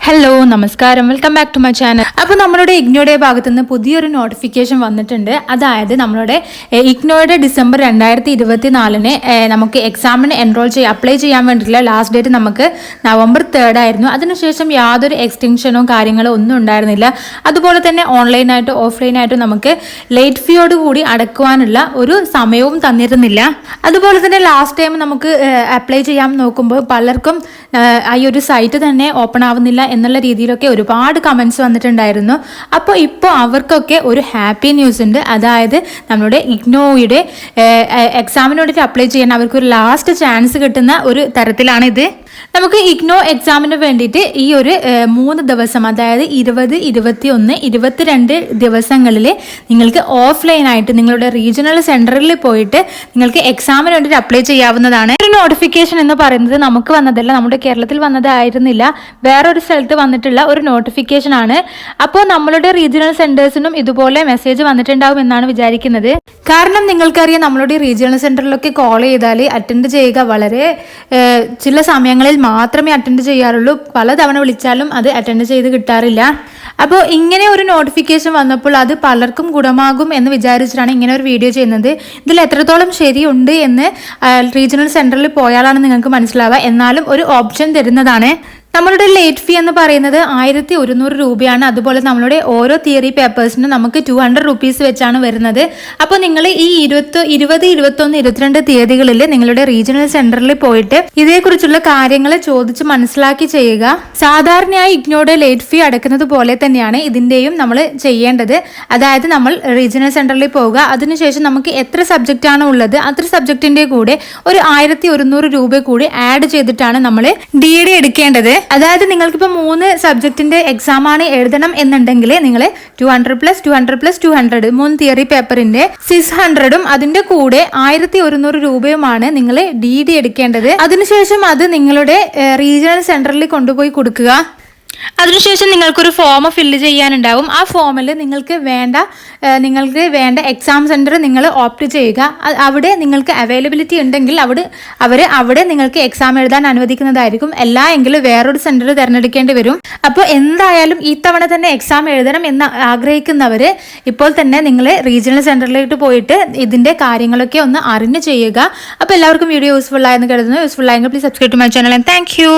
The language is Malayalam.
ഹലോ നമസ്കാരം, welcome back to my channel. അപ്പോൾ നമ്മളുടെ ഇഗ്നോയുടെ ഭാഗത്തു നിന്ന് പുതിയൊരു നോട്ടിഫിക്കേഷൻ വന്നിട്ടുണ്ട്. അതായത് നമ്മളുടെ ഇഗ്നോയുടെ ഡിസംബർ 2024 നമുക്ക് എക്സാമിന് അപ്ലൈ ചെയ്യാൻ വേണ്ടിയിട്ടുള്ള ലാസ്റ്റ് ഡേറ്റ് നമുക്ക് നവംബർ 3 ആയിരുന്നു. അതിനുശേഷം യാതൊരു എക്സ്റ്റൻഷനോ കാര്യങ്ങളോ ഒന്നും ഉണ്ടായിരുന്നില്ല. അതുപോലെ തന്നെ ഓൺലൈനായിട്ടോ ഓഫ്ലൈനായിട്ടോ നമുക്ക് ലേറ്റ് ഫീയോട് കൂടി അടക്കുവാനുള്ള ഒരു സമയവും തന്നിരുന്നില്ല. അതുപോലെ തന്നെ ലാസ്റ്റ് ടൈം നമുക്ക് അപ്ലൈ ചെയ്യാൻ നോക്കുമ്പോൾ പലർക്കും ഈ ഒരു സൈറ്റ് തന്നെ ഓപ്പൺ ആവുന്നില്ല എന്നുള്ള രീതിയിലൊക്കെ ഒരുപാട് കമൻസ് വന്നിട്ടുണ്ടായിരുന്നു. അപ്പോൾ ഇപ്പോൾ അവർക്കൊക്കെ ഒരു ഹാപ്പി ന്യൂസ് ഉണ്ട്. അതായത് നമ്മുടെ ഇഗ്നോയുടെ എക്സാമിന് വേണ്ടിയിട്ട് അപ്ലൈ ചെയ്യാൻ അവർക്കൊരു ലാസ്റ്റ് ചാൻസ് കിട്ടുന്ന ഒരു തരത്തിലാണിത്. നമുക്ക് ഇഗ്നോ എക്സാമിന് വേണ്ടിയിട്ട് ഈ ഒരു 3 ദിവസം, അതായത് 20, 21, 22 ദിവസങ്ങളിൽ നിങ്ങൾക്ക് ഓഫ്ലൈനായിട്ട് നിങ്ങളുടെ റീജിയണൽ സെൻറ്ററിൽ പോയിട്ട് നിങ്ങൾക്ക് എക്സാമിന് വേണ്ടിയിട്ട് അപ്ലൈ ചെയ്യാവുന്നതാണ്. ഒരു നോട്ടിഫിക്കേഷൻ എന്ന് പറയുന്നത് നമുക്ക് വന്നതല്ല, നമ്മുടെ കേരളത്തിൽ വന്നതായിരുന്നില്ല, വേറൊരു സ്ഥലത്ത് വന്നിട്ടുള്ള ഒരു നോട്ടിഫിക്കേഷൻ ആണ്. അപ്പോൾ നമ്മളുടെ റീജിയണൽ സെൻറ്റേഴ്സിനും ഇതുപോലെ മെസ്സേജ് വന്നിട്ടുണ്ടാവും എന്നാണ് വിചാരിക്കുന്നത്. കാരണം നിങ്ങൾക്കറിയാം, നമ്മളുടെ റീജിയണൽ സെൻറ്ററിലൊക്കെ കോൾ ചെയ്താൽ അറ്റൻഡ് ചെയ്യുക വളരെ ചില സമയങ്ങളിൽ മാത്രമേ അറ്റൻഡ് ചെയ്യാറുള്ളൂ. പലതവണ വിളിച്ചാലും അത് അറ്റൻഡ് ചെയ്ത് കിട്ടാറില്ല. അപ്പോൾ ഇങ്ങനെ ഒരു നോട്ടിഫിക്കേഷൻ വന്നപ്പോൾ അത് പലർക്കും ഗുണമാകും എന്ന് വിചാരിച്ചിട്ടാണ് ഇങ്ങനെ ഒരു വീഡിയോ ചെയ്യുന്നത്. ഇതിൽ എത്രത്തോളം ശരിയുണ്ട് എന്ന് റീജിയണൽ സെൻറ്ററിൽ പോയാലാണ് നിങ്ങൾക്ക് മനസ്സിലാവുക. എന്നാലും ഒരു ഓപ്ഷൻ തരുന്നതാണ്. നമ്മളുടെ ലേറ്റ് ഫീ എന്ന് പറയുന്നത് 1100 രൂപയാണ്. അതുപോലെ നമ്മളുടെ ഓരോ തിയറി പേപ്പേഴ്സിനും നമുക്ക് 200 റുപ്പീസ് വെച്ചാണ് വരുന്നത്. അപ്പോൾ നിങ്ങൾ ഈ 20, 21, 22 തീയതികളിൽ നിങ്ങളുടെ റീജിയണൽ സെന്ററിൽ പോയിട്ട് ഇതേക്കുറിച്ചുള്ള കാര്യങ്ങൾ ചോദിച്ച് മനസ്സിലാക്കി ചെയ്യുക. സാധാരണയായി ഇഗ്നോയുടെ ലേറ്റ് ഫീ അടക്കുന്നത് പോലെ തന്നെയാണ് ഇതിൻ്റെയും നമ്മൾ ചെയ്യേണ്ടത്. അതായത് നമ്മൾ റീജിയണൽ സെന്ററിൽ പോവുക, അതിനുശേഷം നമുക്ക് എത്ര സബ്ജക്റ്റ് ആണ് ഉള്ളത് അത്ര സബ്ജക്റ്റിന്റെ കൂടെ ഒരു 1100 രൂപ കൂടി ആഡ് ചെയ്തിട്ടാണ് നമ്മൾ DD എടുക്കേണ്ടത്. അതായത് നിങ്ങൾക്കിപ്പോൾ 3 സബ്ജക്റ്റിന്റെ എക്സാം ആണ് എഴുതണം എന്നുണ്ടെങ്കിൽ നിങ്ങൾ 200 + 200 + 200 3 തിയറി പേപ്പറിന്റെ 600ഉം അതിന്റെ കൂടെ 1100 രൂപയുമാണ് നിങ്ങൾ DD എടുക്കേണ്ടത്. അതിനുശേഷം അത് നിങ്ങളുടെ റീജിയണൽ സെന്ററിൽ കൊണ്ടുപോയി കൊടുക്കുക. അതിനുശേഷം നിങ്ങൾക്കൊരു ഫോം ഫില്ല് ചെയ്യാനുണ്ടാവും. ആ ഫോമിൽ നിങ്ങൾക്ക് വേണ്ട എക്സാം സെൻറ്റർ നിങ്ങൾ ഓപ്റ്റ് ചെയ്യുക. അവിടെ നിങ്ങൾക്ക് അവൈലബിലിറ്റി ഉണ്ടെങ്കിൽ അവിടെ നിങ്ങൾക്ക് എക്സാം എഴുതാൻ അനുവദിക്കുന്നതായിരിക്കും. അല്ല എങ്കിൽ വേറൊരു സെൻറ്റർ തിരഞ്ഞെടുക്കേണ്ടി വരും. അപ്പോൾ എന്തായാലും ഈ തവണ തന്നെ എക്സാം എഴുതണം എന്ന് ആഗ്രഹിക്കുന്നവർ ഇപ്പോൾ തന്നെ നിങ്ങൾ റീജിയണൽ സെൻറ്ററിലേക്ക് പോയിട്ട് ഇതിൻ്റെ കാര്യങ്ങളൊക്കെ ഒന്ന് അറിഞ്ഞ് ചെയ്യുക. അപ്പോൾ എല്ലാവർക്കും വീഡിയോ യൂസ്ഫുൾ ആയെന്ന് കരുതുന്നു. യൂസ്ഫുൾ ആയെങ്കിൽ please subscribe to my channel and thank U.